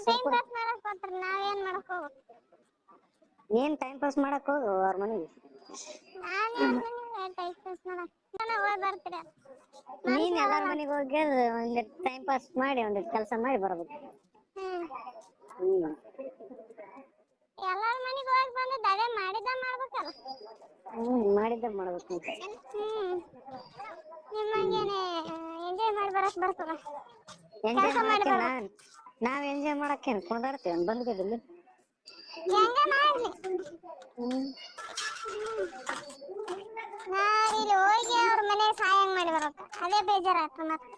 Time pass ಮಾಡಕ್ ಹೋಗ್ತಾರ, ನಾವೇನ್ ಮಾಡಕ್ ಹೋಗ್ಬೇಕು? ನೀನ್ ಟೈಮ್ ಪಾಸ್ ಮಾಡಕ್ ಹೋಗು ಅವ್ರ ಮನೆಗೆ. ಟೈಮ್ ಪಾಸ್ ಮಾಡಕ್ ಹೋಗಿ ಬರ್ತೀರ? ನೀನ್ ಎಲ್ಲಾರ ಮನೆಗೆ ಹೋಗಿ ಒಂದಿಟ್ ಟೈಮ್ ಪಾಸ್ ಮಾಡಿ ಒಂದಿಟ್ ಕೆಲಸ ಮಾಡಿ ಬರ್ಬೇಕು. ಎಲ್ಲಾರ ಮನೆಗೆ ಹೋಗಿ ಬಂದು ಅದೇ ಮಾಡಿದ್ದ ಮಾಡ್ಬೇಕಲ್ಲ. ಮಾಡಿದ್ದ ಮಾಡ್ಬೇಕು. ನಿಮ್ಮಂಗೇನೆ ಎಂಜಾಯ್ ಮಾಡಿ ಬರಕ್ ಬರ್ತದ? ಎಂಜಾಯ್ ಮಾಡಕ್ಕೆ ನಾವ್ ಎಂಜಾಯ್ ಮಾಡಕ್ಕೇನ್ ಕುಣದಾಡ್ತೇವೆ ಬಂದ್ಗದಲ್ಲಿ. ಹೆಂಗ ಮಾಡ್ಲಿ, ನಾವಿಲ್ಲಿ ಹೋಗಿ ಅವ್ರ ಮನೆ ಸಾಯಂಗ್ ಮಾಡಿ ಬರಬೇಕು, ಅದೇ ಬೇಜಾರಾಗ್ತದ ಮತ್ತೆ.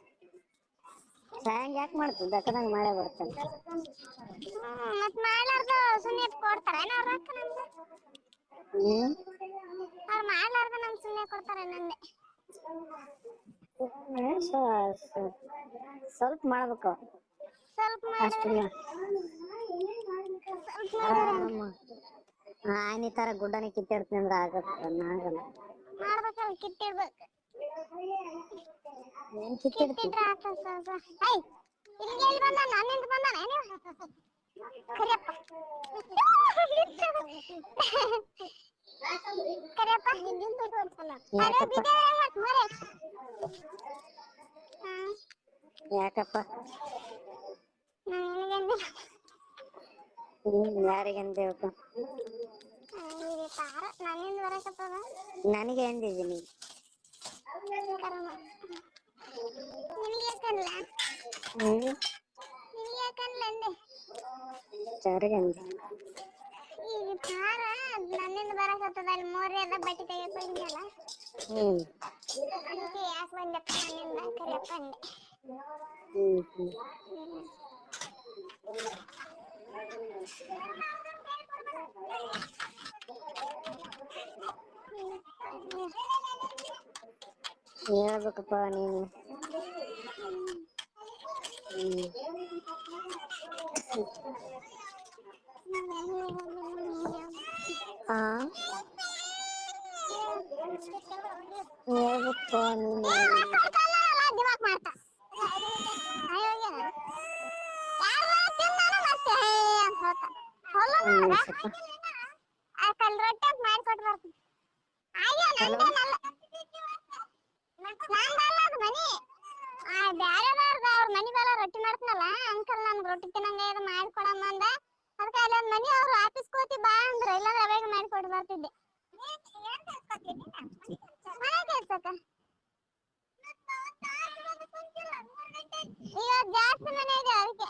ಸಾಯಂಗ್ ಯಾಕೆ ಮಾಡ್ತೀವಿ, ಬೇಕಾದಂಗ ಮಾಡೇ ಬರ್ತೇನೆ. ಮತ್ ಮಾಡ್ಲಾರ್ದ ಸುಮ್ನೆ ಕೊಡ್ತಾರ ಅವ್ರ ರೊಕ್ಕ ನಮ್ಗೆ? ಅವ್ರು ಮಾಡ್ಲಾರ್ದ ನಮ್ಗೆ ಸುಮ್ನೆ ಕೊಡ್ತಾರ ನಂದೆ. ಸ್ವಲ್ಪ ಮಾಡ್ಬೇಕು ಸ್ವಲ್ಪ ಮಾಡಿದ್ರೆ ಅಷ್ಟಲ್ಲ. ಸ್ವಲ್ಪ ಮಾಡಿದ್ರೆ ಆನೆ ತರ ಗುಡ್ಡನೆ ಕಿತ್ತಾಡ್ತೀನಿ ಅಂದ್ರೆ ಆಗಲ್ಲ. ಮಾಡ್ಬೇಕಲ್ಲ, ಕಿತ್ತಿಡ್ಬೇಕು. ಕಿತ್ತಿಡ್ತಿ. ಕಿತ್ತಿಡ್ರ ಆತ ಸ್ವಲ್ಪ. ಇಲ್ಲಿಗೆ ಎಲ್ಲಿ ಬಂದಾನ? ನನ್ನಿಂದ ಬಂದಾನ ನೀವು? ಕರಿಯಪ್ಪ ಕರಿಯಪ್ಪ ಅದೇ ಯಾಕಪ್ಪ ಬಿದ್ದೆ ಮರೆ. ಯಾಕಪ್ಪ? ಯಾರಿಗಂದೇವಪ್ಪ? ನನ್ನಿಂದ ಬರಕತ್ತದ. ನನಗೆ ಅಂದಿದ್ದೀನಿ. ನಿನಗೆ ಯಾಕನ್ಲ? ನಿನಗೆ ಯಾಕನ್ಲ ಅಂದೆ? ಯಾರಿಗೆ ಅಂದೆ? ಈಗ ಪಾರ ನನ್ನಿಂದ ಬರಕತ್ತದ, ಅಲ್ಲಿ ಮೋರಿ ಅದ ಬಟ್ಟೆ ತೆಗಿಯಕ್ ಹೋಗಿದ್ನಲ್ಲ. ಅದಕ್ಕೆ ಯಾಕೆ ಬಂದೆಪ್ಪ ನನ್ನಿಂದ ಕರಿಯಪ್ಪ ಅಂದೆ. ಹೇಳ್ಬೇಕಪ್ಪ ನೀನು. ಹೇಳ್ಬೇಕಪ್ಪ ನೀನು. ದಿಮಾಕ್ ಮಾಡ್ತಾ ರೊಟ್ಟಿ ಮಾಡ್ಕೊಟ್ ಬರ್ತೀನಿ. ಹಲೋ, ಬ್ಯಾರೆದವ್ರ್ದ ಅವ್ರ ಮನಿಗೆಲ್ಲ ರೊಟ್ಟಿ ಮಾಡ್ತೀನಲ್ಲ, ಅಂಕಲ್ ನನ್ಗೆ ರೊಟ್ಟಿ ತಿನ್ನಂಗ ಮಾಡ್ಕೊಡಮ್ಮ ಅಂದ. ಅದಕ್ಕೆ ಅಲ್ಲೊಂದ್ ಮನಿ ಅವ್ರು ಆಫೀಸ್ಗೆ ಹೋತಿ ಬಾ ಅಂದ್ರು, ಇಲ್ಲಾಂದ್ರೆ ಅವಾಗ ಮಾಡ್ಕೊಟ್ಟು ಬರ್ತಿದ್ದೆ. ಮನೆ ಕೆಲ್ಸಕ್ಕ ಈಗ ಜಾಸ್ತಿ ಮನೆ ಇದೆ, ಅದಕ್ಕೆ